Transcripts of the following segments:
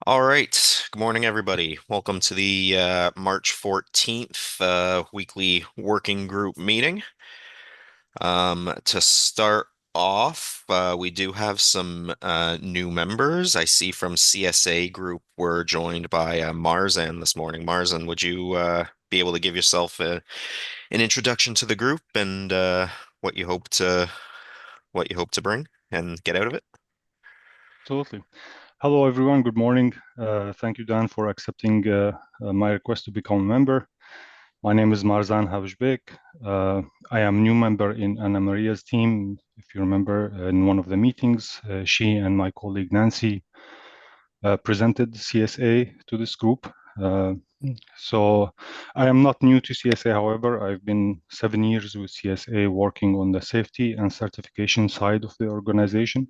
All right. Good morning, everybody. Welcome to the March 14th weekly working group meeting. To start off, we do have some new members. I see from CSA Group we're joined by Marzan this morning. Marzan, would you be able to give yourself an introduction to the group and what you hope to what you hope to bring and get out of it? Absolutely. Hello, everyone. Good morning. Thank you, Dan, for accepting my request to become a member. My name is Marzan Havishbek. I am new member in Anna Maria's team. If you remember, in one of the meetings, she and my colleague Nancy presented CSA to this group. So I am not new to CSA, however. I've been 7 years with CSA working on the safety and certification side of the organization.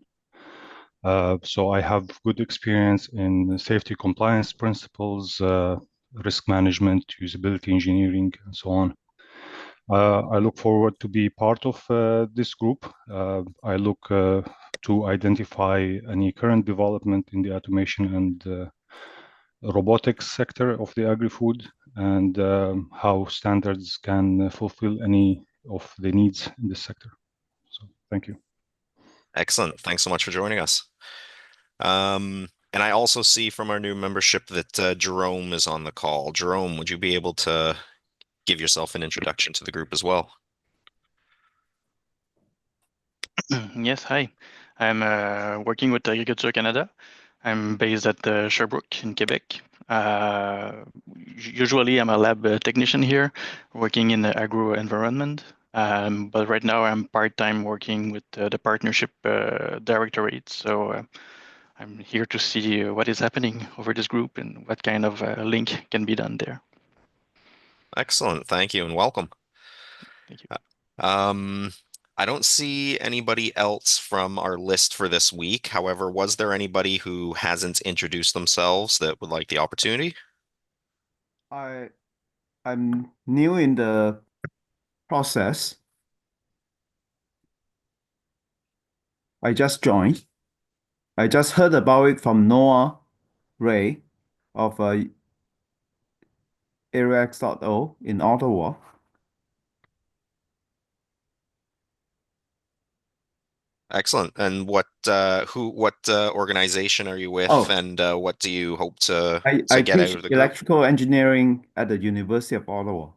So I have good experience in safety compliance principles, risk management, usability engineering, and so on. I look forward to be part of this group. I look to identify any current development in the automation and robotics sector of the agri-food and how standards can fulfill any of the needs in this sector. So thank you. Excellent. Thanks so much for joining us. And I also see from our new membership that Jerome is on the call. Jerome, would you be able to give yourself an introduction to the group as well? Yes, hi. I'm working with Agriculture Canada. I'm based at Sherbrooke in Quebec. Usually, I'm a lab technician here, working in the agro environment. But right now, I'm part-time working with the partnership directorate. So I'm here to see what is happening over this group and what kind of link can be done there. Excellent. Thank you and welcome. Thank you. Um, I don't see anybody else from our list for this week. However, was there anybody who hasn't introduced themselves that would like the opportunity? I I'm new in the process. I just joined. I just heard about it from Noah Ray of AreaX.O in Ottawa. Excellent. And what organization are you with Oh, and what do you hope to I get out teach of the group? electrical engineering at the University of Ottawa,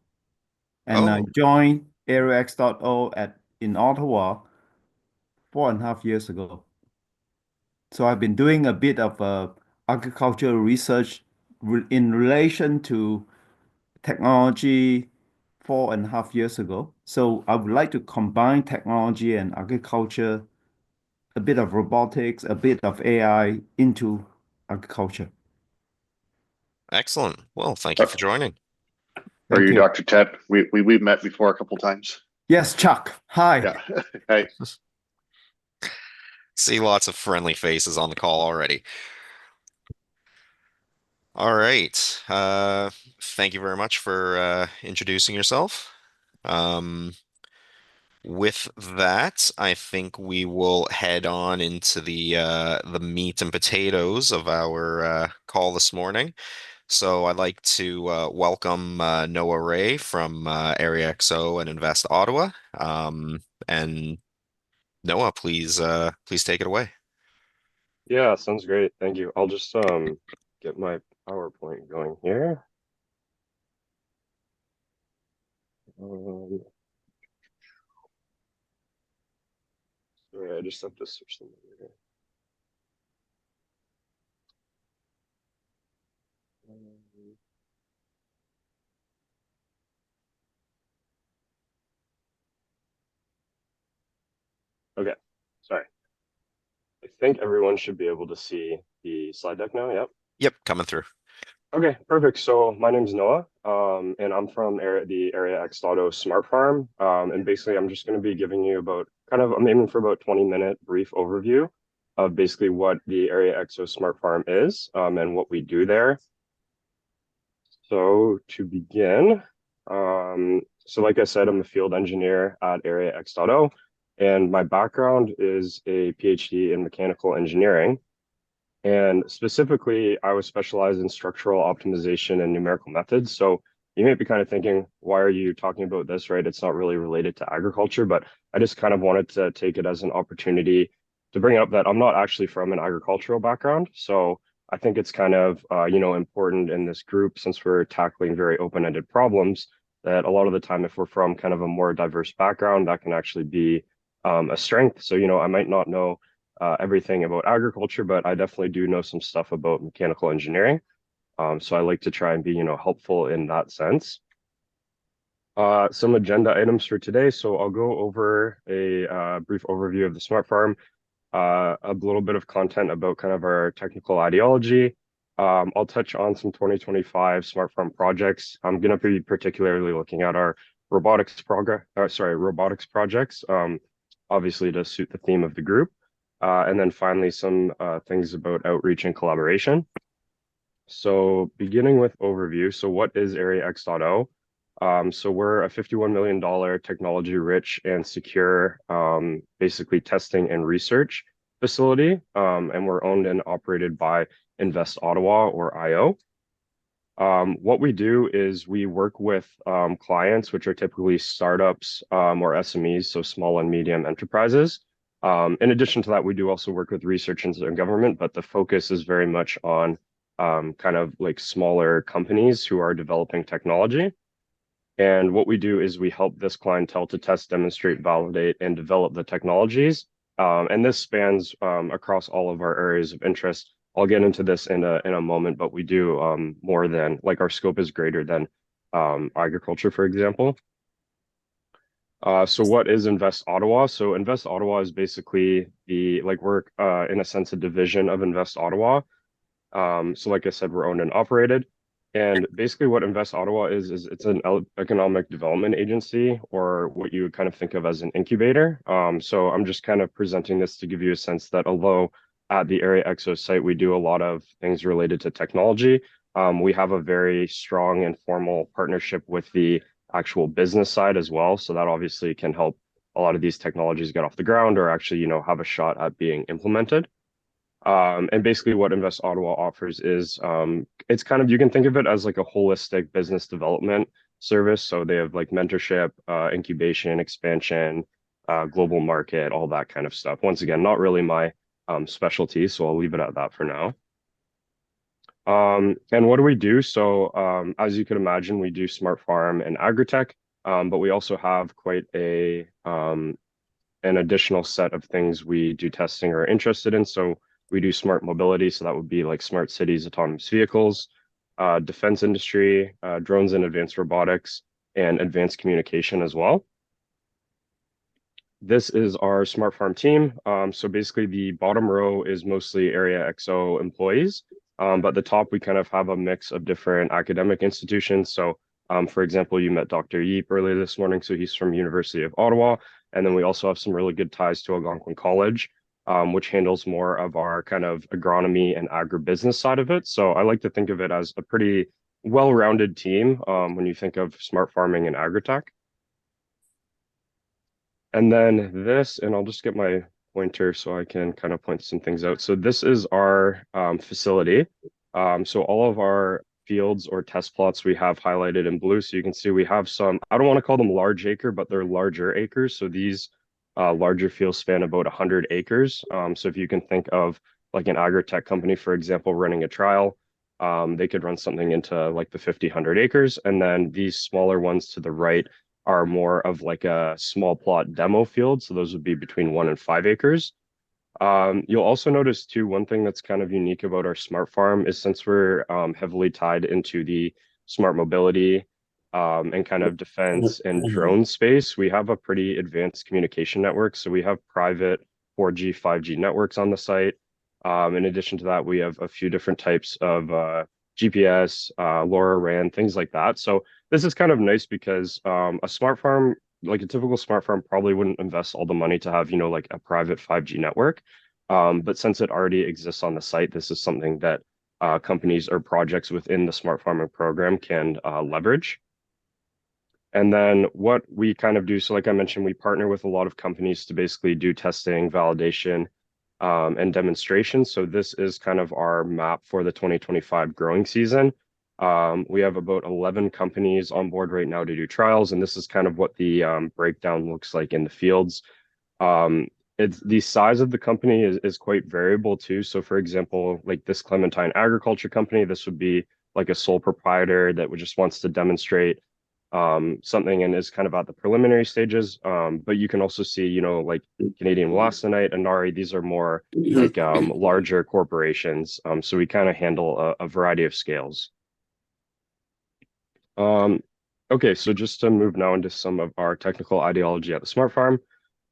and I Oh, joined AreaX.O in Ottawa 4.5 years ago. So I've been doing a bit of agricultural research in relation to technology 4.5 years ago. So I would like to combine technology and agriculture, a bit of robotics, a bit of AI into agriculture. excellent. Well, thank you Are for joining. are Thank you you. Dr. Ted? We've met before a couple times. Yes, Chuck. Hi. Yeah. Hey. See lots of friendly faces on the call already. All right. Thank you very much for introducing yourself. Um, with that, I think we will head on into the meat and potatoes of our call this morning. So I'd like to welcome Noah Ray from Area XO and Invest Ottawa. And Noah, please take it away. Yeah, sounds great. Thank you. I'll just get my PowerPoint going here. Um, Sorry, I just have to switch them over here. Um, okay, sorry. I think everyone should be able to see the slide deck now. Yep. Yep, coming through. Okay, perfect. So my name's Noah, and I'm from the Area X Auto Smart Farm. And basically, I'm just going to be giving you I'm aiming for about 20-minute brief overview of basically what the Area XO Smart Farm is, and what we do there. So to begin, so like I said, I'm a field engineer at Area X.O, and my background is a PhD in mechanical engineering. And specifically, I was specialized in structural optimization and numerical methods. So you may be kind of thinking, why are you talking about this, right? It's not really related to agriculture, but I just kind of wanted to take it as an opportunity to bring up that I'm not actually from an agricultural background. So I think it's kind of, important in this group, since we're tackling very open-ended problems, that a lot of the time, if we're from kind of a more diverse background, that can actually be a strength. So, I might not know everything about agriculture, but I definitely do know some stuff about mechanical engineering. So I like to try and be, helpful in that sense. Some agenda items for today. So I'll go over a brief overview of the Smart Farm, a little bit of content about kind of our technical ideology. I'll touch on some 2025 Smart Farm projects. I'm going to be particularly looking at our robotics projects, obviously to suit the theme of the group. And then finally, some things about outreach and collaboration. So beginning with overview, so what is Area X.0? So we're a $51 million technology-rich and secure, basically testing and research facility, and we're owned and operated by Invest Ottawa, or IO. What we do is we work with clients, which are typically startups or SMEs, so small and medium enterprises. In addition to that, we do also work with research and government, but the focus is very much on kind of like smaller companies who are developing technology. And what we do is we help this clientele to test, demonstrate, validate, and develop the technologies. And this spans across all of our areas of interest. I'll get into this in a moment, but we do more than, like, our scope is greater than agriculture, for example. So what is Invest Ottawa? So Invest Ottawa is basically we're in a sense a division of Invest Ottawa. So like I said, we're owned and operated. And basically what Invest Ottawa is it's an economic development agency, or what you would kind of think of as an incubator. So I'm just kind of presenting this to give you a sense that although at the Area Exo site, we do a lot of things related to technology, we have a very strong and formal partnership with the actual business side as well. So that obviously can help a lot of these technologies get off the ground, or actually, have a shot at being implemented. And basically what Invest Ottawa offers is it's kind of, you can think of it as like a holistic business development service. So they have like mentorship, incubation, expansion, global market, all that kind of stuff. Once again, not really my specialty, so I'll leave it at that for now. And what do we do? So as you can imagine, we do smart farm and agritech, but we also have quite an additional set of things we do testing or are interested in. So we do smart mobility, so that would be like smart cities, autonomous vehicles, defense industry, drones and advanced robotics, and advanced communication as well. This is our smart farm team. So basically the bottom row is mostly Area XO employees, but at the top we kind of have a mix of different academic institutions. So for example, you met Dr. Yeep earlier this morning, so he's from University of Ottawa. And then we also have some really good ties to Algonquin College, which handles more of our kind of agronomy and agribusiness side of it. So I like to think of it as a pretty well-rounded team when you think of smart farming and agritech. And then this, and I'll just get my pointer so I can kind of point some things out. So this is our facility. So all of our fields or test plots we have highlighted in blue. So you can see we have some, I don't want to call them large acre, but they're larger acres. So these larger fields span about 100 acres. So if you can think of like an agritech company, for example, running a trial, they could run something into like the 100 acres. And then these smaller ones to the right are more of like a small plot demo field. So those would be between 1 and 5 acres. You'll also notice too, one thing that's kind of unique about our smart farm is since we're heavily tied into the smart mobility and kind of defense and drone space, we have a pretty advanced communication network. So we have private 4G, 5G networks on the site. In addition to that, we have a few different types of GPS, LoRaWAN, things like that. So this is kind of nice because a smart farm, like a typical smart farm, probably wouldn't invest all the money to have, like a private 5G network. But since it already exists on the site, this is something that companies or projects within the smart farming program can leverage. And then what we kind of do, so like I mentioned, we partner with a lot of companies to basically do testing, validation, and demonstrations. So this is kind of our map for the 2025 growing season. We have about 11 companies on board right now to do trials, and this is kind of what the breakdown looks like in the fields. It's the size of the company is quite variable too. So for example, like this Clementine Agriculture Company, this would be like a sole proprietor that just wants to demonstrate something and is kind of at the preliminary stages. But you can also see, you know, like Canadian Wollastonite, Inari, these are more like larger corporations. So we kind of handle a variety of scales. Okay, so just to move now into some of our technical ideology at the Smart Farm.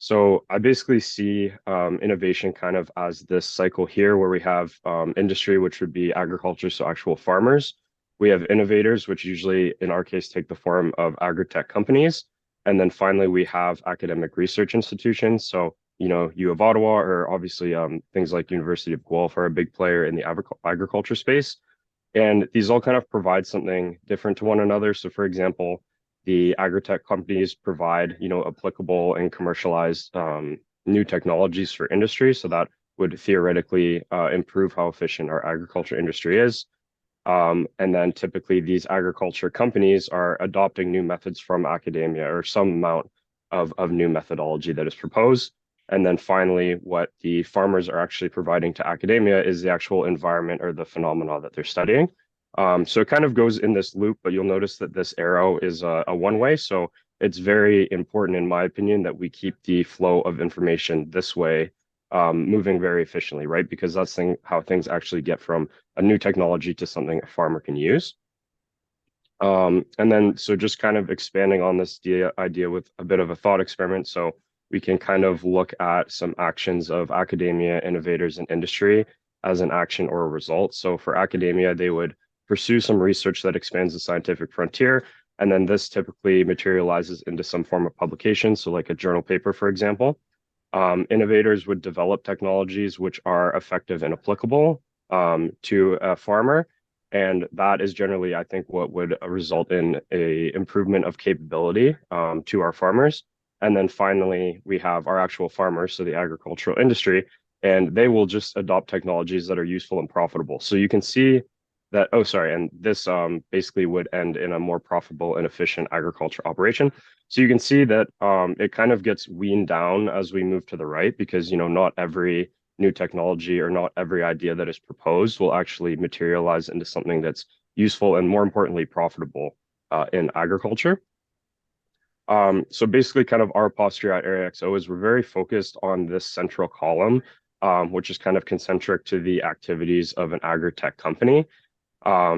So I basically see innovation kind of as this cycle here where we have industry, which would be agriculture, so actual farmers. We have innovators, which usually in our case take the form of agri-tech companies. And then finally, we have academic research institutions. So, you know, U of Ottawa, or obviously things like University of Guelph are a big player in the agriculture space. And these all kind of provide something different to one another. So for example, the agri-tech companies provide, you know, applicable and commercialized new technologies for industry. So that would theoretically improve how efficient our agriculture industry is. And then typically these agriculture companies are adopting new methods from academia or some amount of new methodology that is proposed. And then finally, what the farmers are actually providing to academia is the actual environment or the phenomena that they're studying. So it kind of goes in this loop, but you'll notice that this arrow is a one-way. So it's very important, in my opinion, that we keep the flow of information this way, moving very efficiently, right? Because that's how things actually get from a new technology to something a farmer can use. And then, so just kind of expanding on this idea with a bit of a thought experiment. So we can kind of look at some actions of academia, innovators, and industry as an action or a result. So for academia, they would pursue some research that expands the scientific frontier. And then this typically materializes into some form of publication. So like a journal paper, for example. Innovators would develop technologies which are effective and applicable to a farmer. And that is generally, I think, what would result in a improvement of capability to our farmers. And then finally, we have our actual farmers, so the agricultural industry, and they will just adopt technologies that are useful and profitable. So you can see that, oh, sorry, and this basically would end in a more profitable and efficient agriculture operation. So you can see that it kind of gets weaned down as we move to the right because, you know, not every new technology or not every idea that is proposed will actually materialize into something that's useful and more importantly, profitable in agriculture. So basically kind of our posture at AreaXO is we're very focused on this central column, which is kind of concentric to the activities of an agri-tech company.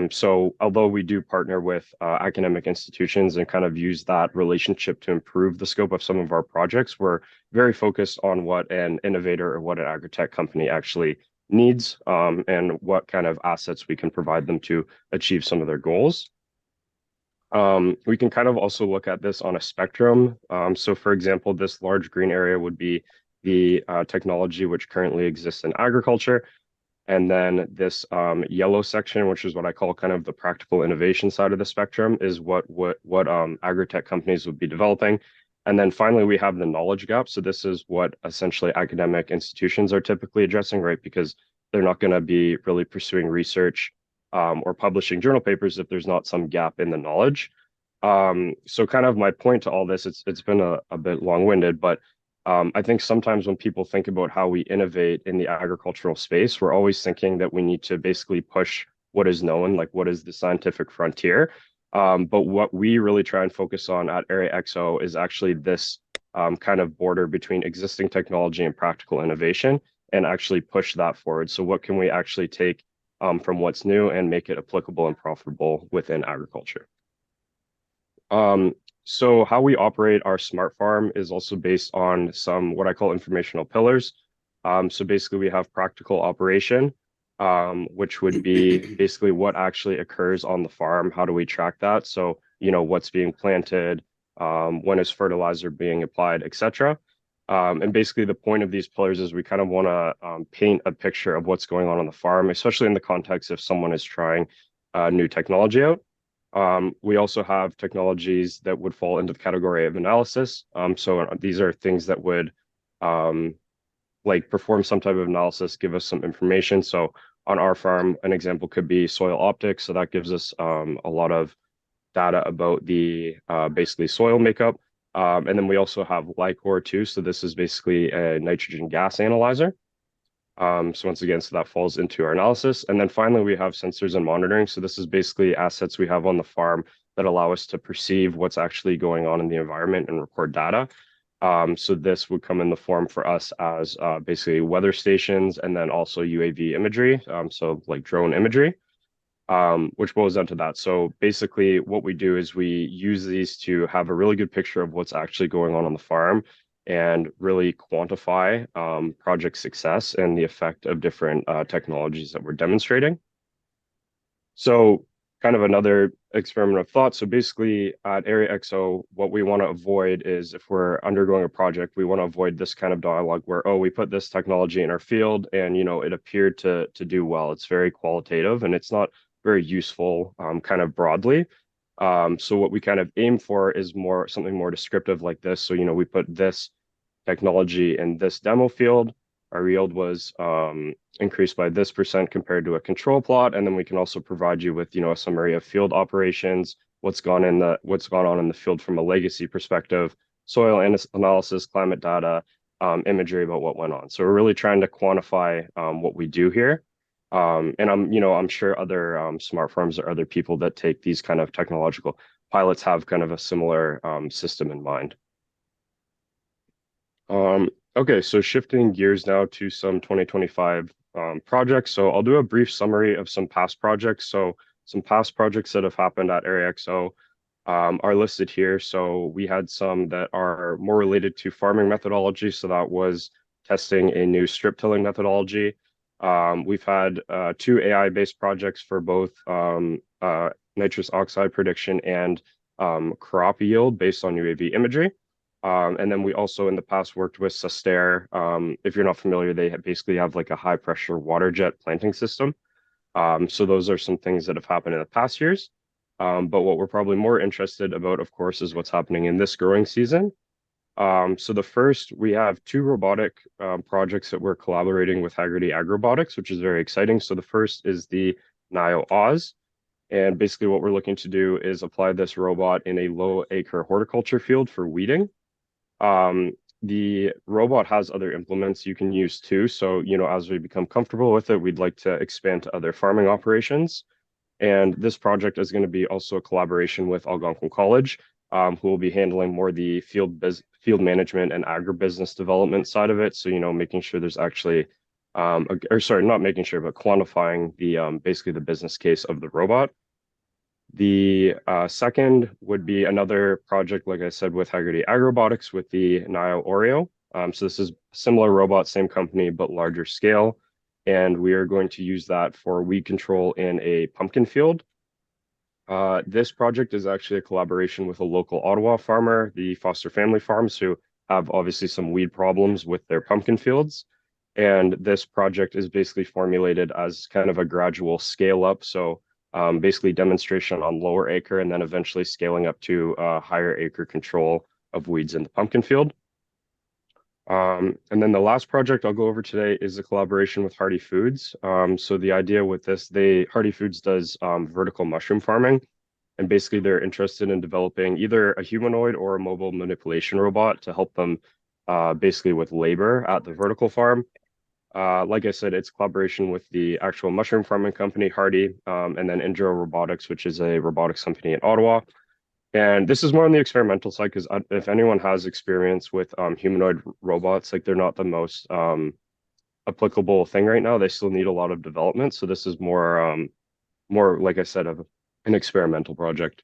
So although we do partner with academic institutions and kind of use that relationship to improve the scope of some of our projects, we're very focused on what an innovator or what an agri-tech company actually needs and what kind of assets we can provide them to achieve some of their goals. We can kind of also look at this on a spectrum. So for example, this large green area would be the technology which currently exists in agriculture. And then this yellow section, which is what I call kind of the practical innovation side of the spectrum, is what agri-tech companies would be developing. And then finally, we have the knowledge gap. So this is what essentially academic institutions are typically addressing, right? Because they're not going to be really pursuing research or publishing journal papers if there's not some gap in the knowledge. So kind of my point to all this, it's been a bit long-winded, but I think sometimes when people think about how we innovate in the agricultural space, we're always thinking that we need to basically push what is known, like what is the scientific frontier. But what we really try and focus on at AreaXO is actually this kind of border between existing technology and practical innovation and actually push that forward. So what can we actually take from what's new and make it applicable and profitable within agriculture? So how we operate our smart farm is also based on some what I call informational pillars. So basically we have practical operation, which would be basically what actually occurs on the farm. How do we track that? So, you know, what's being planted, when is fertilizer being applied, etc. And basically the point of these pillars is we kind of want to paint a picture of what's going on the farm, especially in the context if someone is trying new technology out. We also have technologies that would fall into the category of analysis. So these are things that would like perform some type of analysis, give us some information. So on our farm, an example could be soil optics. So that gives us a lot of data about the basically soil makeup. And then we also have LICOR too. So this is basically a nitrogen gas analyzer. So once again, so that falls into our analysis. And then finally, we have sensors and monitoring. So this is basically assets we have on the farm that allow us to perceive what's actually going on in the environment and record data. So this would come in the form for us as basically weather stations and then also UAV imagery. So like drone imagery, which boils down to that. So basically what we do is we use these to have a really good picture of what's actually going on the farm and really quantify project success and the effect of different technologies that we're demonstrating. So kind of another experiment of thought. So basically at Area XO, what we want to avoid is if we're undergoing a project, we want to avoid this kind of dialogue where, oh, we put this technology in our field and, you know, it appeared to do well. It's very qualitative and it's not very useful kind of broadly. So what we kind of aim for is more something more descriptive like this. So, you know, we put this technology in this demo field. Our yield was increased by this % compared to a control plot. And then we can also provide you with, you know, a summary of field operations, what's gone on in the field from a legacy perspective, soil analysis, climate data, imagery about what went on. So we're really trying to quantify what we do here. And I'm sure other smart farms or other people that take these kind of technological pilots have kind of a similar system in mind. Okay, so shifting gears now to some 2025 projects. So I'll do a brief summary of some past projects. So some past projects that have happened at Area XO are listed here. So we had some that are more related to farming methodology. So that was testing a new strip tilling methodology. We've had 2 AI-based projects for both nitrous oxide prediction and crop yield based on UAV imagery. And then we also in the past worked with Sustair. If you're not familiar, they basically have like a high pressure water jet planting system. So those are some things that have happened in the past years. But what we're probably more interested about, of course, is what's happening in this growing season. So the first, we have 2 robotic projects that we're collaborating with Hagerty Agrobotics, which is very exciting. So the first is the Nio Oz. And basically what we're looking to do is apply this robot in a low acre horticulture field for weeding. The robot has other implements you can use too. So, you know, as we become comfortable with it, we'd like to expand to other farming operations. And this project is going to be also a collaboration with Algonquin College, who will be handling more the field management and agribusiness development side of it. So, you know, making sure there's actually, not making sure, but quantifying the basically the business case of the robot. The second would be another project, like I said, with Hagerty Agrobotics with the Nio Oreo. So this is a similar robot, same company, but larger scale. And we are going to use that for weed control in a pumpkin field. This project is actually a collaboration with a local Ottawa farmer, the Foster Family Farms, who have obviously some weed problems with their pumpkin fields. And this project is basically formulated as kind of a gradual scale up. So basically demonstration on lower acre and then eventually scaling up to higher acre control of weeds in the pumpkin field. And then the last project I'll go over today is a collaboration with Hardy Foods. So the idea with this, Hardy Foods does vertical mushroom farming, and basically they're interested in developing either a humanoid or a mobile manipulation robot to help them basically with labor at the vertical farm. Like I said, it's collaboration with the actual mushroom farming company, Hardy, and then Indro Robotics, which is a robotics company in Ottawa. And this is more on the experimental side because if anyone has experience with humanoid robots, like they're not the most applicable thing right now. They still need a lot of development. So this is more, like I said, of an experimental project.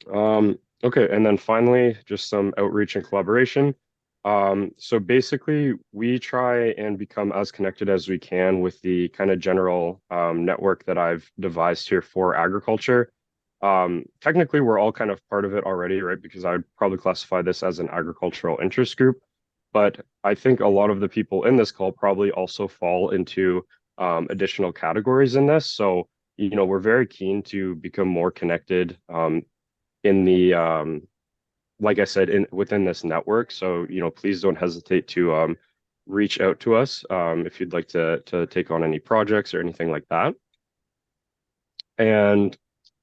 Okay, and then finally, just some outreach and collaboration. So basically, we try and become as connected as we can with the kind of general network that I've devised here for agriculture. Technically, we're all kind of part of it already, right? Because I would probably classify this as an agricultural interest group. But I think a lot of the people in this call probably also fall into additional categories in this. So, you know, we're very keen to become more connected in the like I said, within this network. So, please don't hesitate to reach out to us if you'd like to take on any projects or anything like that. And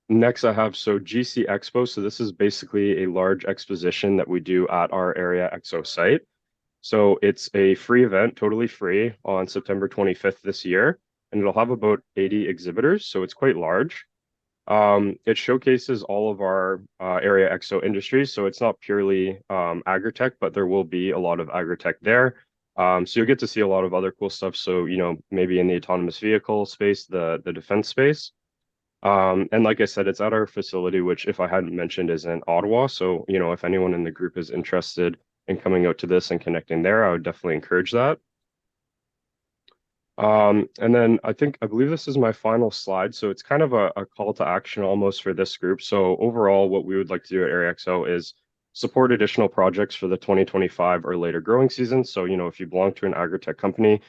next I have GC Expo. So this is basically a large exposition that we do at our Area Expo site. So it's a free event, totally free, on September 25th this year, and it'll have about 80 exhibitors. So it's quite large. It showcases all of our Area Expo industries. So it's not purely agritech, but there will be a lot of agritech there. So you'll get to see a lot of other cool stuff. So, maybe in the autonomous vehicle space, the defense space. And like I said, it's at our facility, which, if I hadn't mentioned, is in Ottawa. So, if anyone in the group is interested in coming out to this and connecting there, I would definitely encourage that. And then I believe this is my final slide. So it's kind of a call to action almost for this group. So overall, what we would like to do at AreaXO is support additional projects for the 2025 or later growing season. So, if you belong to an agritech company,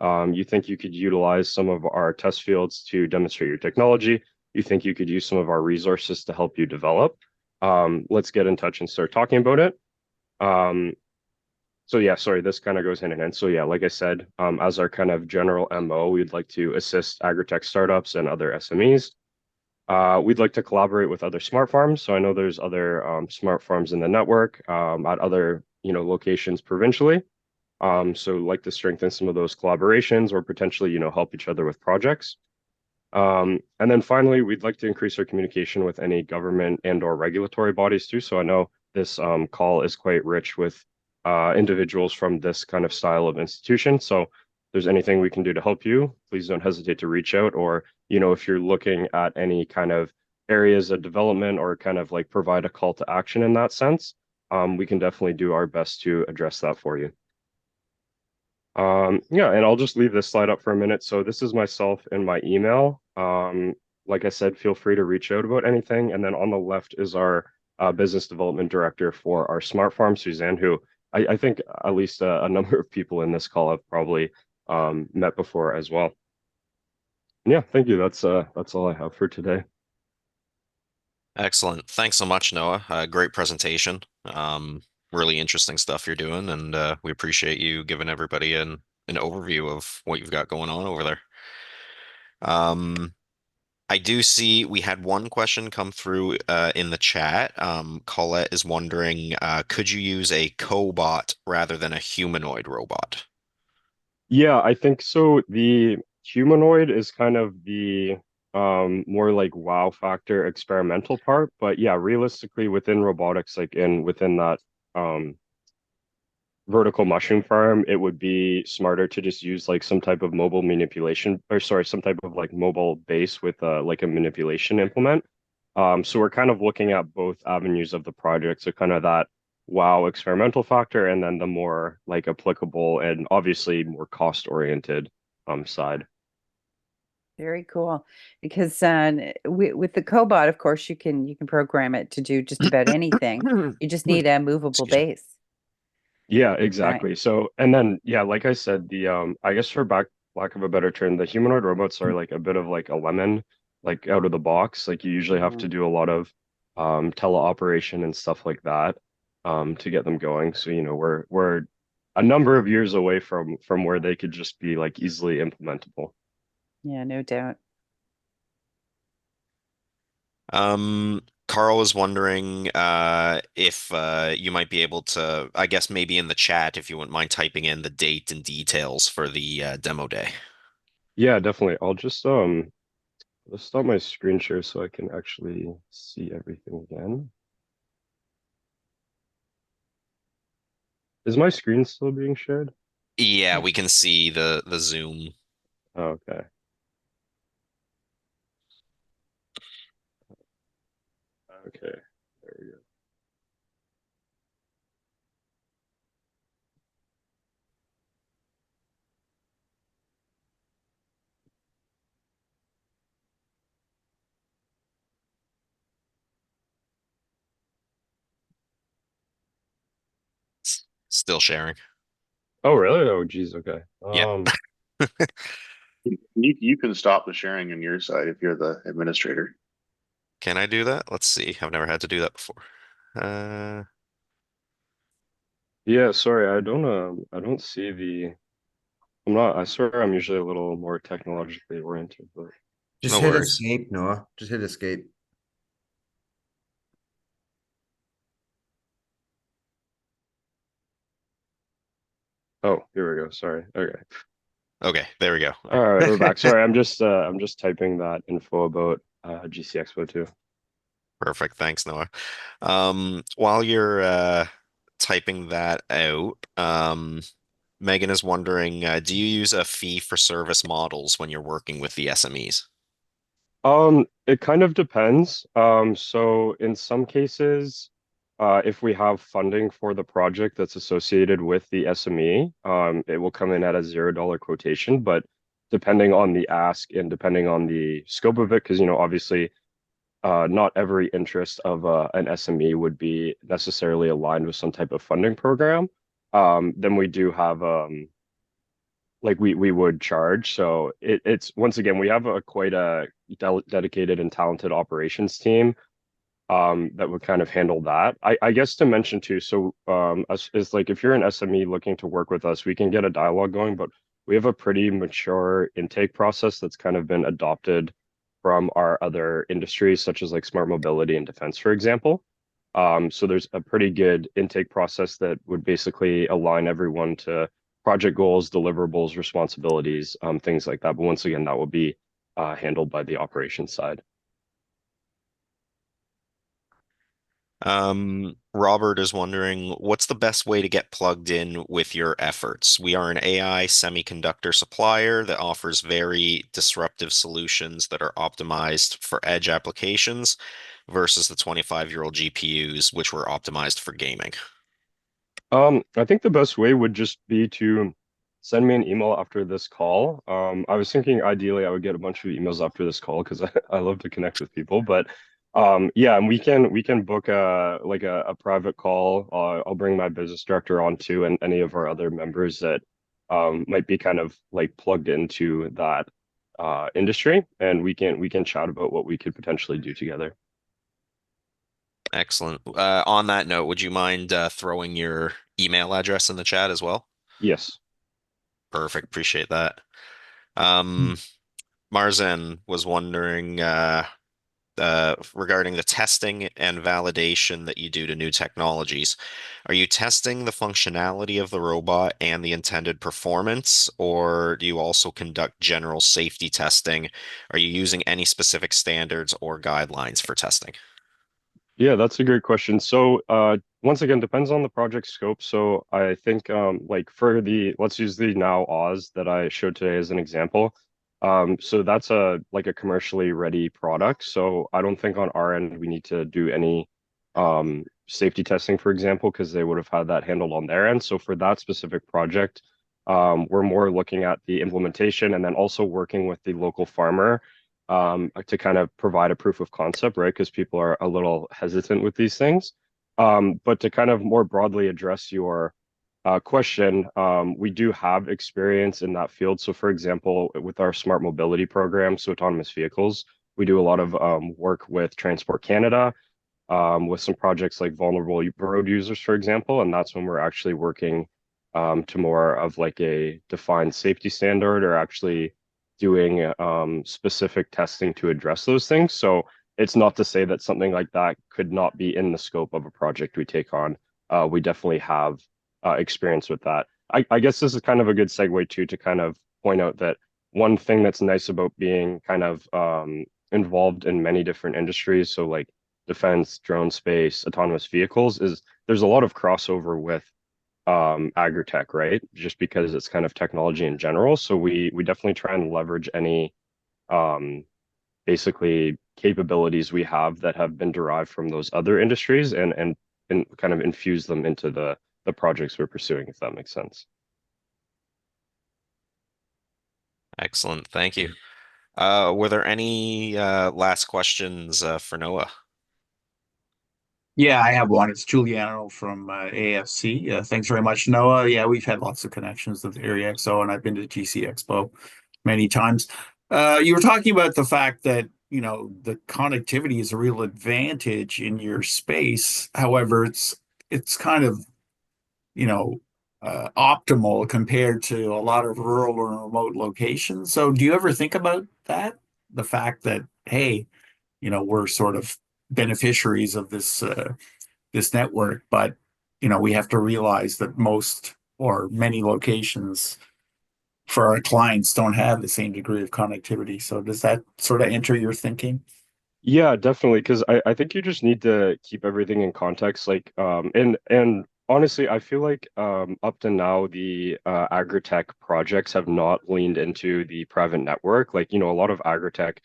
you think you could utilize some of our test fields to demonstrate your technology, you think you could use some of our resources to help you develop, let's get in touch and start talking about it. So yeah, sorry, this kind of goes hand in hand. So yeah, like I said, as our kind of general MO, we'd like to assist agritech startups and other SMEs. We'd like to collaborate with other smart farms. So I know there's other smart farms in the network at other locations provincially. So like to strengthen some of those collaborations or potentially help each other with projects. And then finally, we'd like to increase our communication with any government and or regulatory bodies too. So I know this call is quite rich with individuals from this kind of style of institution. So if there's anything we can do to help you, please don't hesitate to reach out. Or, if you're looking at any kind of areas of development or kind of like provide a call to action in that sense, we can definitely do our best to address that for you. Yeah, and I'll just leave this slide up for a minute. So this is myself and my email. Like I said, feel free to reach out about anything. And then on the left is our business development director for our smart farm, Suzanne, who I think at least a number of people in this call have probably met before as well. And yeah, thank you. That's all I have for today. Excellent. Thanks so much, Noah. Great presentation. Really interesting stuff you're doing, and we appreciate you giving everybody an overview of what you've got going on over there. I do see we had one question come through in the chat. Colette is wondering, could you use a cobot rather than a humanoid robot? Yeah, I think so. The humanoid is kind of the more like wow factor experimental part, but yeah, realistically within robotics, like within that vertical mushroom farm, it would be smarter to just use like some type of mobile manipulation, or sorry, some type of like mobile base with like a manipulation implement. So we're kind of looking at both avenues of the project. So kind of that wow experimental factor, and then the more like applicable and obviously more cost oriented side. Very cool. Because with the cobot, of course, you can program it to do just about anything. You just need a movable Excuse me. base. Yeah, exactly. So, and then yeah, like I said, the I guess for lack of a better term, the humanoid robots are like a bit of like a lemon, like out of the box. Like you usually have to do a lot of teleoperation and stuff like that to get them going. So, we're a number of years away from where they could just be like easily implementable. Yeah, no doubt. Carl is wondering if you might be able to, I guess maybe in the chat, if you wouldn't mind typing in the date and details for the demo day. Yeah, definitely. I'll just let's stop my screen share so I can actually see everything again. Is my screen still being shared? Yeah, we can see the Zoom. Okay. Okay. There we go. Still sharing. Oh, really? Oh, geez. Okay. Yeah. You can stop the sharing on your side if you're the administrator. Can I do that? Let's see. I've never had to do that before. Yeah, sorry, I don't see the I swear I'm usually a little more technologically oriented, but Just No hit worries. escape, Noah. Just hit escape. oh, here we go. Sorry. Okay. Okay, there we go. All right, we're back. Sorry, I'm just typing that info about GC Expo 2. Perfect. Thanks, Noah. While you're typing that out, Megan is wondering, do you use a fee for service models when you're working with the SMEs? It kind of depends. So in some cases, if we have funding for the project that's associated with the SME, it will come in at a $0 quotation, but depending on the ask and depending on the scope of it, because obviously not every interest of an SME would be necessarily aligned with some type of funding program. Then we do have like we would charge. So it's once again we have a quite a dedicated and talented operations team that would kind of handle that. I guess to mention too, so as is like if you're an SME looking to work with us, we can get a dialogue going, but we have a pretty mature intake process that's kind of been adopted from our other industries, such as like smart mobility and defense, for example. So there's a pretty good intake process that would basically align everyone to project goals, deliverables, responsibilities, things like that. But once again, that will be handled by the operations side. Robert is wondering, what's the best way to get plugged in with your efforts? We are an AI semiconductor supplier that offers very disruptive solutions that are optimized for edge applications versus the 25-year-old GPUs, which were optimized for gaming. I think the best way would just be to send me an email after this call. I was thinking ideally I would get a bunch of emails after this call because I love to connect with people. But yeah, and we can book a private call. I'll bring my business director on too, and any of our other members that might be kind of like plugged into that industry, and we can chat about what we could potentially do together. Excellent. On that note, would you mind throwing your email address in the chat as well? Yes. Perfect. Appreciate that. Marzan was wondering regarding the testing and validation that you do to new technologies. Are you testing the functionality of the robot and the intended performance, or do you also conduct general safety testing? Are you using any specific standards or guidelines for testing? Yeah, that's a great question. So, once again, depends on the project scope. So, I think, like for let's use the Now Oz that I showed today as an example. So that's like a commercially ready product. So I don't think on our end we need to do any safety testing, for example, because they would have had that handled on their end. So for that specific project, we're more looking at the implementation and then also working with the local farmer to kind of provide a proof of concept, right? Because people are a little hesitant with these things. But to kind of more broadly address your question, we do have experience in that field. So, for example, with our smart mobility program, so autonomous vehicles, we do a lot of work with Transport Canada, with some projects like vulnerable road users, for example, and that's when we're actually working to more of like a defined safety standard or actually doing specific testing to address those things. So it's not to say that something like that could not be in the scope of a project we take on. We definitely have experience with that. I guess this is kind of a good segue too to kind of point out that one thing that's nice about being kind of involved in many different industries, so like defense, drone space, autonomous vehicles, is there's a lot of crossover with agritech, right? Just because it's kind of technology in general. So we definitely try and leverage any um, basically capabilities we have that have been derived from those other industries and kind of infuse them into the projects we're pursuing, if that makes sense. Excellent. Thank you. Were there any last questions for Noah? Yeah, I have one. It's Giuliano from AFC. Thanks very much, Noah. Yeah, we've had lots of connections with Area XO, and I've been to GC Expo many times. You were talking about the fact that, the connectivity is a real advantage in your space. However, it's kind of optimal compared to a lot of rural or remote locations. So do you ever think about that? The fact that, hey, we're sort of beneficiaries of this network, but we have to realize that most or many locations for our clients don't have the same degree of connectivity. So does that sort of enter your thinking? Yeah, definitely. Because I think you just need to keep everything in context. Like, and honestly, I feel like up to now the agritech projects have not leaned into the private network. Like, a lot of agritech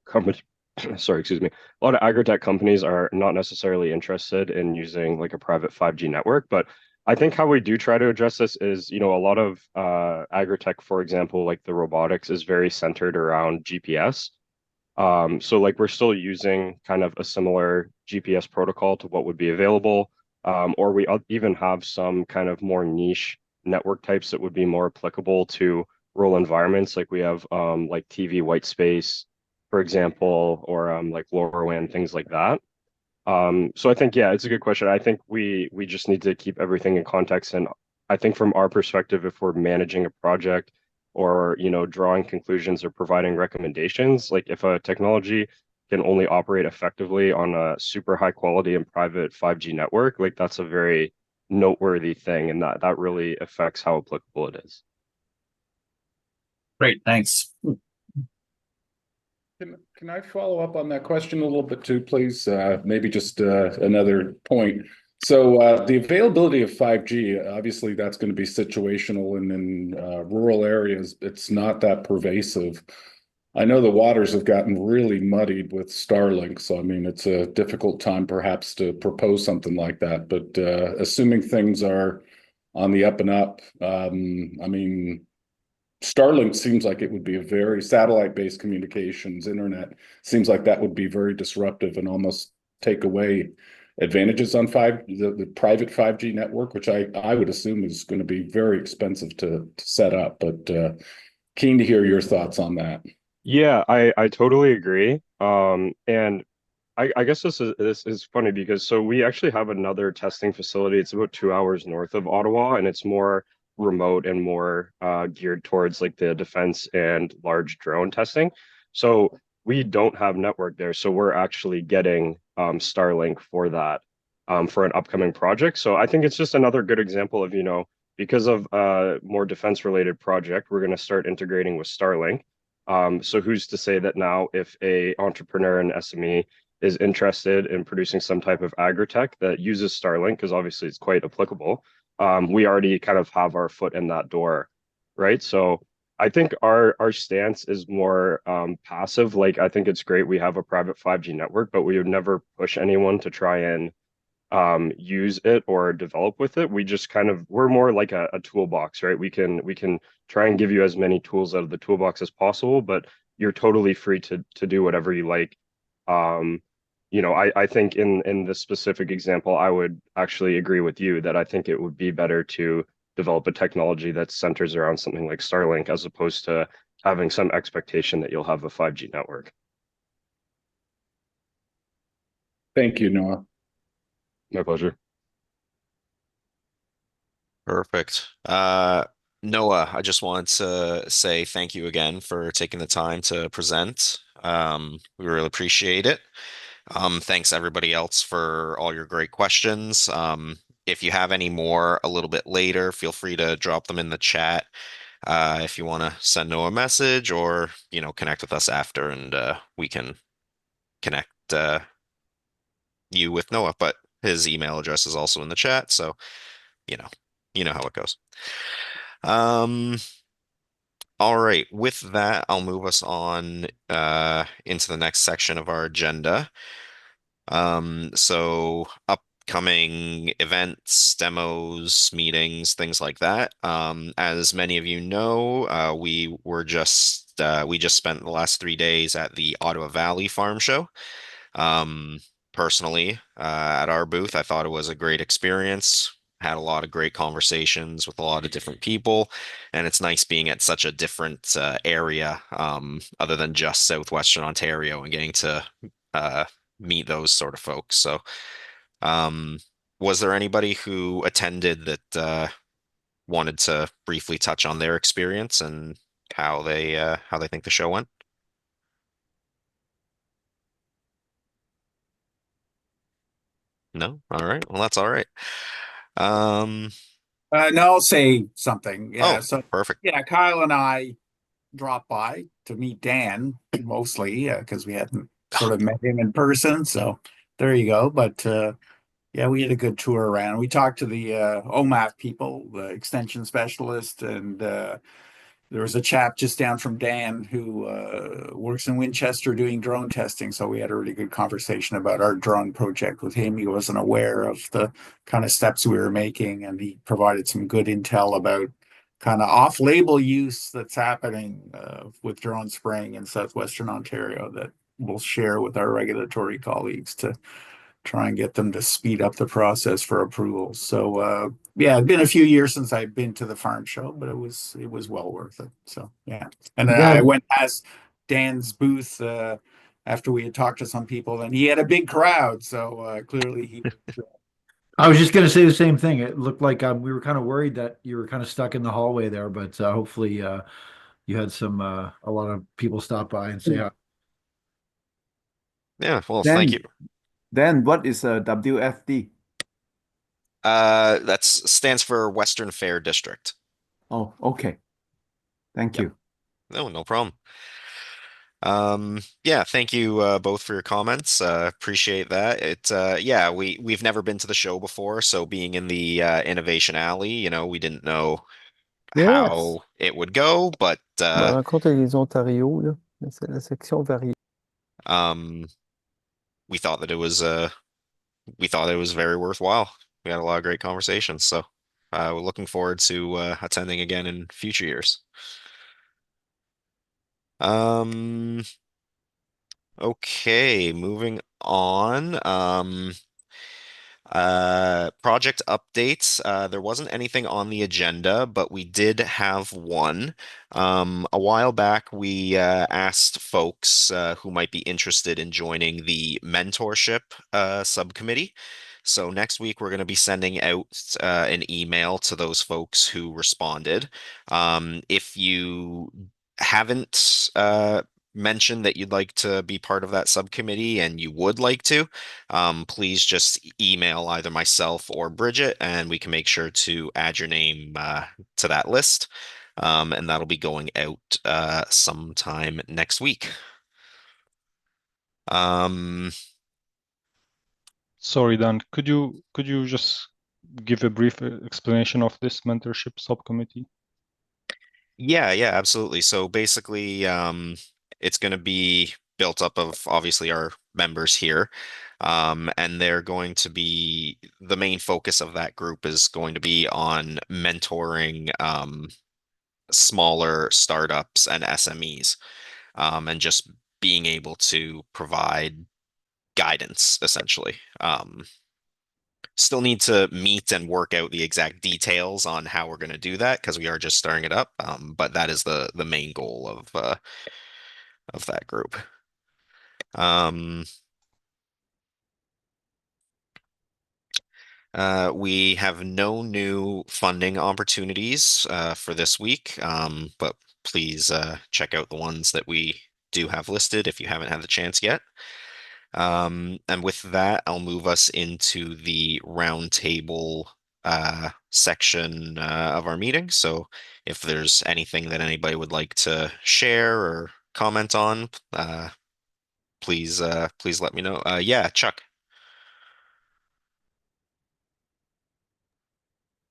companies, sorry, excuse me, a lot of agritech companies are not necessarily interested in using like a private 5G network. But I think how we do try to address this is, a lot of agritech, for example, like the robotics is very centered around GPS. So like we're still using kind of a similar GPS protocol to what would be available, or we even have some kind of more niche network types that would be more applicable to rural environments. Like we have like TV white space, for example, or like LoRaWAN, things like that. So I think yeah, it's a good question. I think we just need to keep everything in context, and I think from our perspective, if we're managing a project or drawing conclusions or providing recommendations, like if a technology can only operate effectively on a super high quality and private 5G network, like that's a very noteworthy thing, and that really affects how applicable it is. Great, thanks. Can I follow up on that question a little bit too, please? Maybe just another point. So the availability of 5G, obviously that's going to be situational, and in rural areas, it's not that pervasive. I know the waters have gotten really muddied with Starlink, so I mean, it's a difficult time perhaps to propose something like that. But assuming things are on the up and up, I mean, Starlink seems like it would be a very satellite-based communications, internet seems like that would be very disruptive and almost take away advantages on the private 5G network, which I would assume is going to be very expensive to set up. But keen to hear your thoughts on that. Yeah, I totally agree. And I guess this is funny because so we actually have another testing facility. It's about 2 hours north of Ottawa, and it's more remote and more geared towards like the defense and large drone testing. So we don't have network there. So we're actually getting Starlink for that for an upcoming project. So I think it's just another good example of, because of a more defense related project, we're going to start integrating with Starlink. So who's to say that now if a entrepreneur and SME is interested in producing some type of agritech that uses Starlink, because obviously it's quite applicable, we already kind of have our foot in that door, right? So I think our stance is more passive. Like I think it's great we have a private 5G network, but we would never push anyone to try and use it or develop with it. We just we're more like a toolbox, right? We can try and give you as many tools out of the toolbox as possible, but you're totally free to do whatever you like. I think in this specific example, I would actually agree with you that I think it would be better to develop a technology that centers around something like Starlink as opposed to having some expectation that you'll have a 5G network. Thank you, Noah. My pleasure. Perfect. Noah, I just wanted to say thank you again for taking the time to present. We really appreciate it. Thanks everybody else for all your great questions. If you have any more a little bit later, feel free to drop them in the chat. If you want to send Noah a message or, connect with us after, and we can connect you with Noah, but his email address is also in the chat, so you know how it goes. All right, with that, I'll move us on into the next section of our agenda. So upcoming events, demos, meetings, things like that. As many of you know, we just spent the last 3 days at the Ottawa Valley Farm Show. Personally, at our booth, I thought it was a great experience. Had a lot of great conversations with a lot of different people, and it's nice being at such a different area, other than just Southwestern Ontario, and getting to meet those sort of folks. So, was there anybody who attended that wanted to briefly touch on their experience and how they think the show went? No? All right. Well, that's all right. Um, No, I'll say something. Yeah. oh, So perfect. yeah, Kyle and I dropped by to meet Dan mostly because we hadn't sort of met him in person. So there you go. But yeah, we had a good tour around. We talked to the OMAP people, the extension specialist, and there was a chap just down from Dan who works in Winchester doing drone testing. So we had a really good conversation about our drone project with him. He wasn't aware of the kind of steps we were making, and he provided some good intel about kind of off-label use that's happening with drone spraying in southwestern Ontario that we'll share with our regulatory colleagues to try and get them to speed up the process for approval. So yeah, it's been a few years since I've been to the farm show, but it was well worth it. So yeah. And then I went past Dan's booth after we had talked to some people, and he had a big crowd. So clearly he I was just going to say the same thing. It looked like we were kind of worried that you were kind of stuck in the hallway there, but hopefully you had a lot of people stop by and say hi. Yeah, well, thank you. Then what is a WFD? That stands for Western Fair District. Oh, okay. Thank you. No problem. Yeah, thank you both for your comments. Appreciate that. Yeah, we've never been to the show before, so being in the Innovation Alley, we didn't know how it would go, but rencontre les Ontario, là. La section variée. we thought that it was very worthwhile. We had a lot of great conversations, so we're looking forward to attending again in future years. Okay, moving on. Project updates. There wasn't anything on the agenda, but we did have one. A while back, we asked folks who might be interested in joining the mentorship subcommittee. So next week, we're going to be sending out an email to those folks who responded. If you haven't mentioned that you'd like to be part of that subcommittee and you would like to, please just email either myself or Bridget, and we can make sure to add your name to that list. And that'll be going out sometime next week. Sorry, Dan, could you just give a brief explanation of this mentorship subcommittee? Yeah, absolutely. So basically, it's going to be built up of obviously our members here. And they're going to be the main focus of that group is going to be on mentoring smaller startups and SMEs, and just being able to provide guidance essentially. Still need to meet and work out the exact details on how we're going to do that because we are just starting it up. But that is the main goal of that group. We have no new funding opportunities for this week, but please check out the ones that we do have listed if you haven't had the chance yet. And with that, I'll move us into the roundtable section of our meeting. So if there's anything that anybody would like to share or comment on, please let me know. Yeah, Chuck.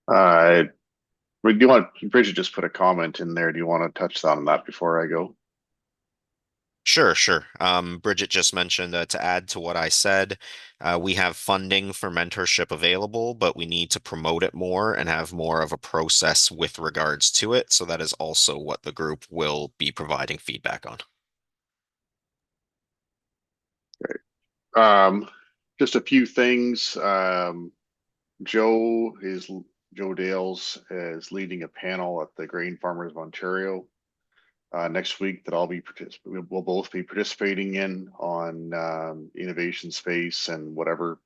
Do you want Bridget just put a comment in there? Do you want to touch on that before I go? Sure. Bridget just mentioned to add to what I said, we have funding for mentorship available, but we need to promote it more and have more of a process with regards to it. So that is also what the group will be providing feedback on. Okay. Just a few things. Joe Dales is leading a panel at the Grain Farmers of Ontario next week that we'll both be participating in on innovation space and whatever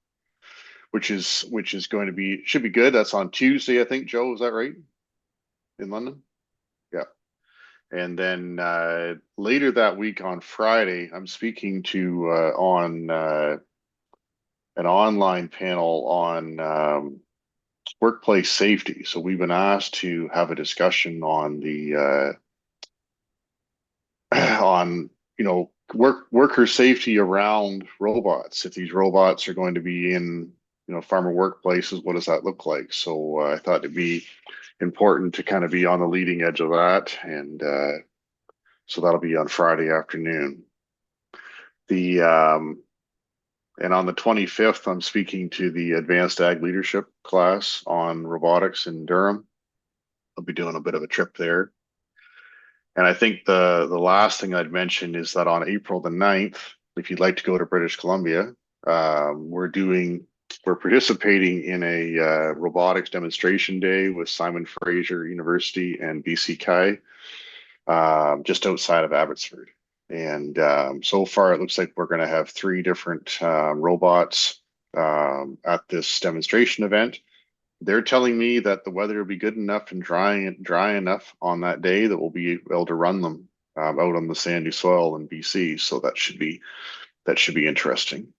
which is going to be should be good. That's on Tuesday, I think. Joe, is that right? In London? Yeah. And then later that week on Friday, I'm speaking to on an online panel on workplace safety. So we've been asked to have a discussion on the on worker safety around robots. If these robots are going to be in farmer workplaces, what does that look like? So I thought it'd be important to kind of be on the leading edge of that, and so that'll be on Friday afternoon. And on the 25th, I'm speaking to the Advanced Ag Leadership class on robotics in Durham. I'll be doing a bit of a trip there. And I think the last thing I'd mention is that on April the 9th, if you'd like to go to British Columbia, we're participating in a robotics demonstration day with Simon Fraser University and BC Chi, just outside of Abbotsford. And so far, it looks like we're going to have 3 different robots at this demonstration event. They're telling me that the weather will be good enough and dry enough on that day that we'll be able to run them out on the sandy soil in BC. So that should be interesting.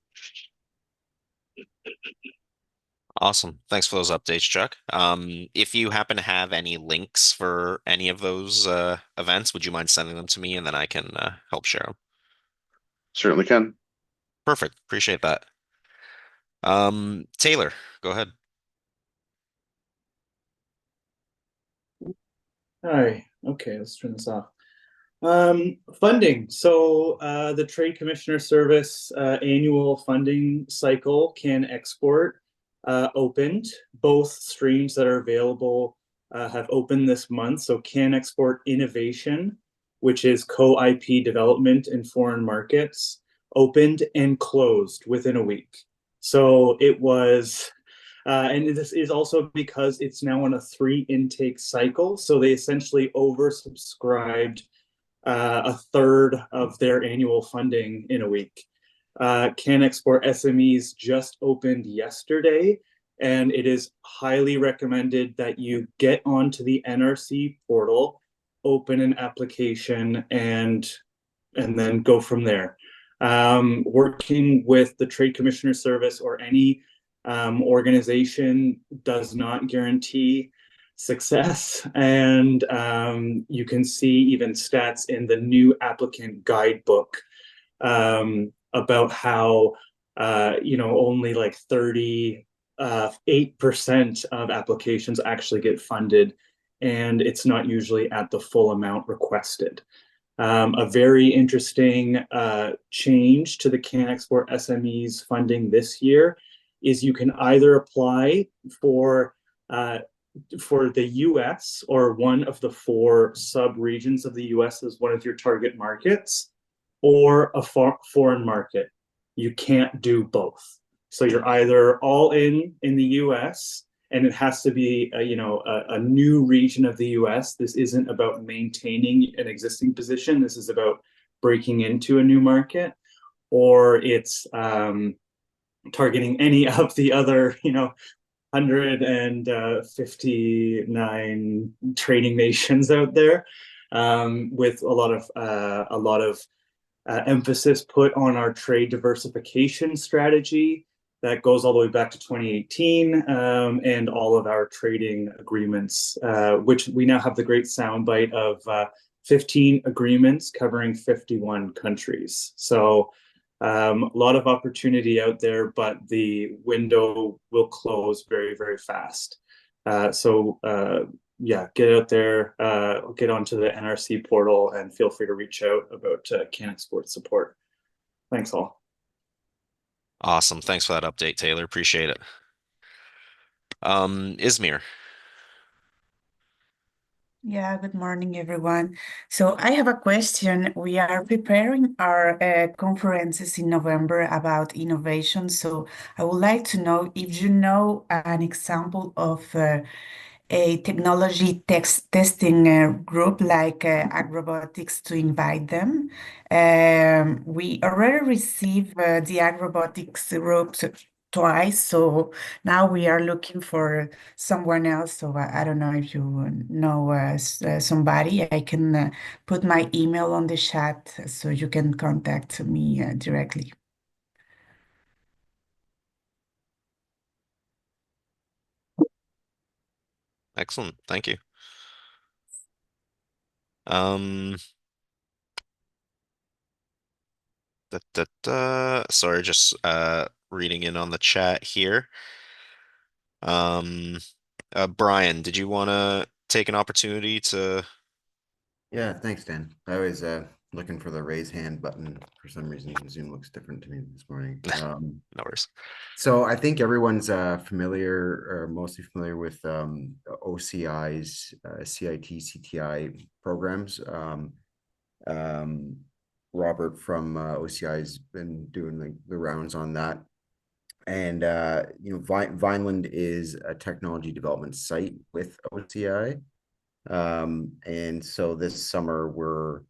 Awesome. Thanks for those updates, Chuck. If you happen to have any links for any of those events, would you mind sending them to me, and then I can help share them? Certainly can. Perfect. Appreciate that. Taylor, go ahead. Hi. Okay, let's turn this off. Funding. So the Trade Commissioner Service annual funding cycle, CanExport, opened. Both streams that are available have opened this month. So CanExport Innovation, which is co-IP development in foreign markets, opened and closed within a week. So it was, and this is also because it's now on a 3 intake cycle. So they essentially oversubscribed a third of their annual funding in a week. CanExport SMEs just opened yesterday, and it is highly recommended that you get onto the NRC portal, open an application, and then go from there. Working with the Trade Commissioner Service or any organization does not guarantee success, and you can see even stats in the new applicant guidebook about how only like 38% of applications actually get funded, and it's not usually at the full amount requested. A very interesting change to the CanExport SMEs funding this year is you can either apply for the US or one of the 4 sub-regions of the US as one of your target markets, or a foreign market. You can't do both. So you're either all in the US, and it has to be a new region of the US. This isn't about maintaining an existing position. This is about breaking into a new market, or it's targeting any of the other 159 trading nations out there, with a lot of emphasis put on our trade diversification strategy that goes all the way back to 2018, and all of our trading agreements, which we now have the great soundbite of 15 agreements covering 51 countries. So a lot of opportunity out there, but the window will close very, very fast. Yeah, get out there, get onto the NRC portal, and feel free to reach out about CanExport support. Thanks all. Awesome. Thanks for that update, Taylor. Appreciate it. Izmir. Yeah, good morning, everyone. So I have a question. We are preparing our conferences in November about innovation. So I would like to know if you know an example of a technology testing group like Agrobotics to invite them. We already received the Agrobotics group twice. So now we are looking for someone else. So I don't know if you know somebody. I can put my email on the chat so you can contact me directly. Excellent. Thank you. Sorry, just reading in on the chat here. Brian, did you want to take an opportunity to? Yeah, thanks, Dan. I was looking for the raise hand button. For some reason, Zoom looks different to me this morning. No worries. So I think everyone's familiar or mostly familiar with OCI's CIT, CTI programs. Robert from OCI has been doing the rounds on that. And, you know, Vineland is a technology development site with OCI. And so this summer we're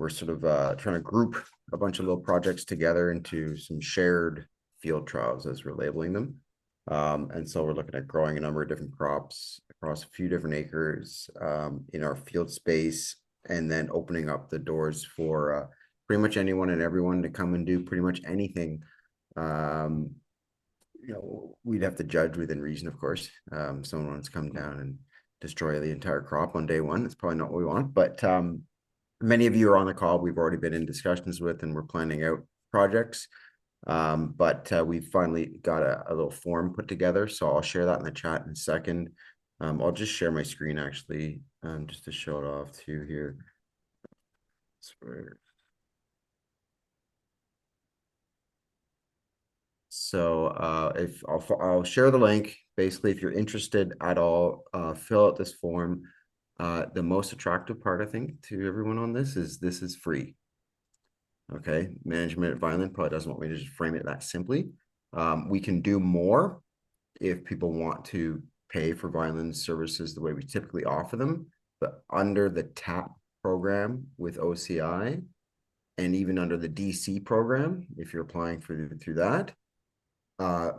sort of trying to group a bunch of little projects together into some shared field trials, as we're labeling them. And so we're looking at growing a number of different crops across a few different acres in our field space, and then opening up the doors for pretty much anyone and everyone to come and do pretty much anything. You know, we'd have to judge within reason, of course. Someone wants to come down and destroy the entire crop on day one. That's probably not what we want, but many of you are on the call. We've already been in discussions with, and we're planning out projects. But we've finally got a little form put together, so I'll share that in the chat in a second. I'll just share my screen actually, just to show it off to you here. So if I'll share the link. Basically, if you're interested at all, fill out this form. The most attractive part, I think, to everyone on this is free. Okay, management at Vineland probably doesn't want me to just frame it that simply. We can do more if people want to pay for Vineland services the way we typically offer them, but under the TAP program with OCI, and even under the DC program, if you're applying through that,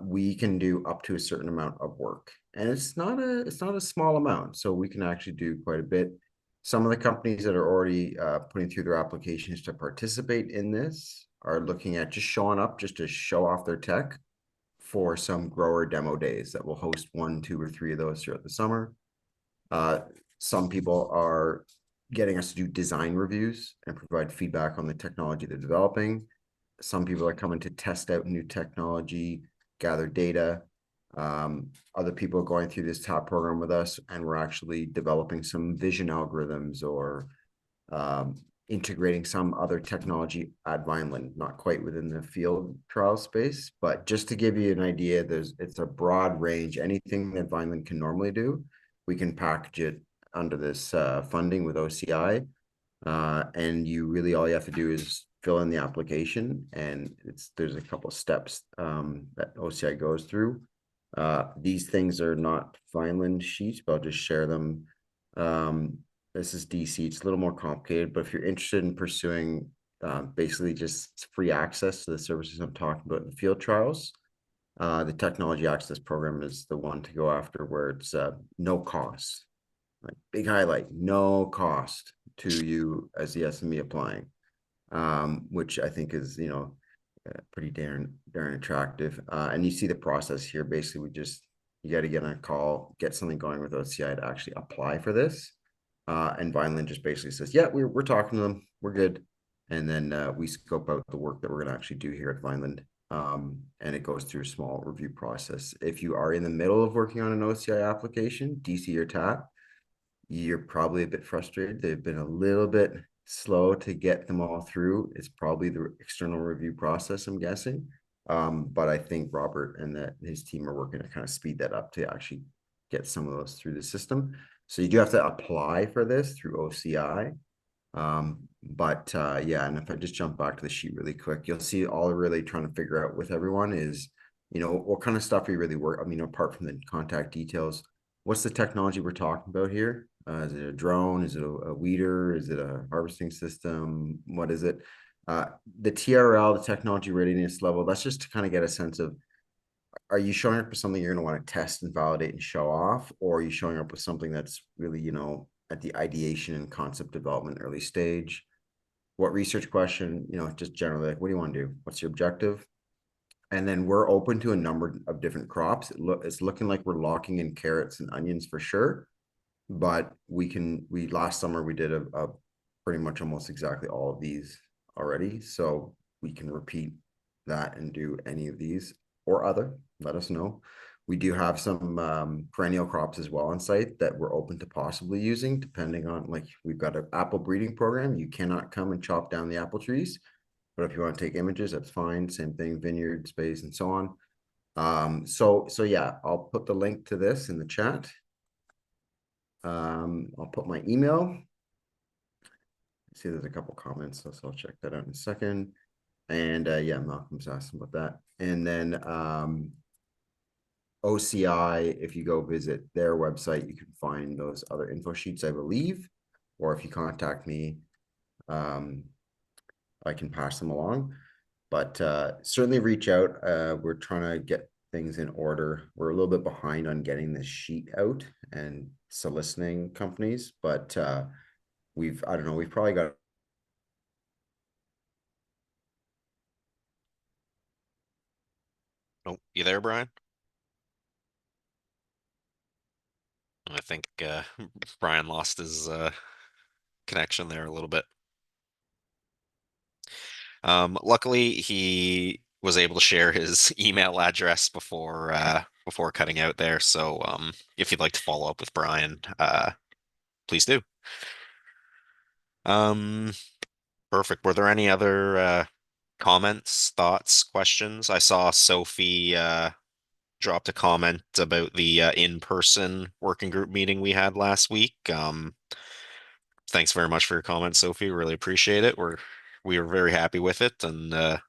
we can do up to a certain amount of work, and it's not a small amount, so we can actually do quite a bit. Some of the companies that are already putting through their applications to participate in this are looking at just showing up just to show off their tech for some grower demo days that will host 1, 2, or 3 of those throughout the summer. Some people are getting us to do design reviews and provide feedback on the technology they're developing. Some people are coming to test out new technology, gather data. Other people are going through this TAP program with us, and we're actually developing some vision algorithms or integrating some other technology at Vineland, not quite within the field trial space, but just to give you an idea, it's a broad range. Anything that Vineland can normally do, we can package it under this funding with OCI, and all you have to do is fill in the application, and there's a couple of steps that OCI goes through. These things are not Vineland sheets, but I'll just share them. This is DC. It's a little more complicated, but if you're interested in pursuing basically just free access to the services I'm talking about in the field trials, the Technology Access Program is the one to go after, where it's no cost. Like, big highlight, no cost to you as the SME applying, which I think is, you know, pretty darn attractive. And you see the process here. Basically, you got to get on a call, get something going with OCI to actually apply for this. And Vineland just basically says, yeah, we're talking to them, we're good. And then we scope out the work that we're going to actually do here at Vineland. And it goes through a small review process. If you are in the middle of working on an OCI application, DC or TAP, you're probably a bit frustrated. They've been a little bit slow to get them all through. It's probably the external review process, I'm guessing. But I think Robert and his team are working to kind of speed that up to actually get some of those through the system. So you do have to apply for this through OCI. Yeah, and if I just jump back to the sheet really quick, you'll see all we're really trying to figure out with everyone is, you know, what kind of stuff we really work. I mean, apart from the contact details, what's the technology we're talking about here? Is it a drone? Is it a weeder? Is it a harvesting system? What is it? The TRL, the technology readiness level, that's just to kind of get a sense of, are you showing up with something you're going to want to test and validate and show off, or are you showing up with something that's really, you know, at the ideation and concept development early stage? What research question, you know, just generally like, what do you want to do? What's your objective? And then we're open to a number of different crops. It's looking like we're locking in carrots and onions for sure, but last summer we did a pretty much almost exactly all of these already. So we can repeat that and do any of these or other, let us know. We do have some perennial crops as well on site that we're open to possibly using, depending on, like, we've got an apple breeding program. You cannot come and chop down the apple trees, but if you want to take images, that's fine. Same thing, vineyard space and so on. So yeah, I'll put the link to this in the chat. I'll put my email. See, there's a couple comments, so I'll check that out in a second. And yeah, Malcolm's asking about that. And then OCI, if you go visit their website, you can find those other info sheets, I believe. Or if you contact me, I can pass them along. But certainly reach out. We're trying to get things in order. We're a little bit behind on getting this sheet out and soliciting companies, but I don't know, we've probably got. Oh, you there, Brian? I think Brian lost his connection there a little bit. Luckily, he was able to share his email address before cutting out there. So if you'd like to follow up with Brian, please do. Perfect. Were there any other comments, thoughts, questions? I saw Sophie dropped a comment about the in-person working group meeting we had last week. Thanks very much for your comment, Sophie. Really appreciate it. We were very happy with it, and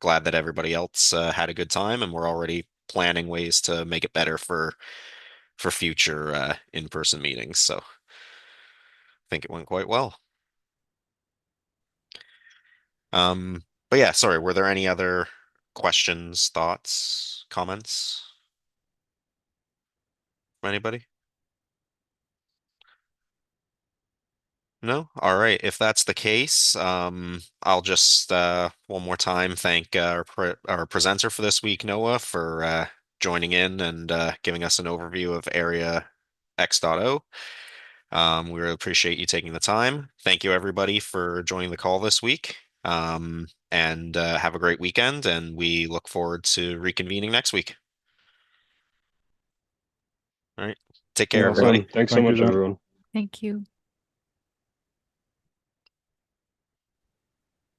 glad that everybody else had a good time, and we're already planning ways to make it better for future in-person meetings. So I think it went quite well. But yeah, sorry, were there any other questions, thoughts, comments from anybody? No? All right. If that's the case, I'll just one more time thank our presenter for this week, Noah, for joining in and giving us an overview of Area X.O. We really appreciate you taking the time. Thank you, everybody, for joining the call this week. And have a great weekend, and we look forward to reconvening next week. All right. Take care, Awesome. everybody. Thanks so much, everyone. Thank you.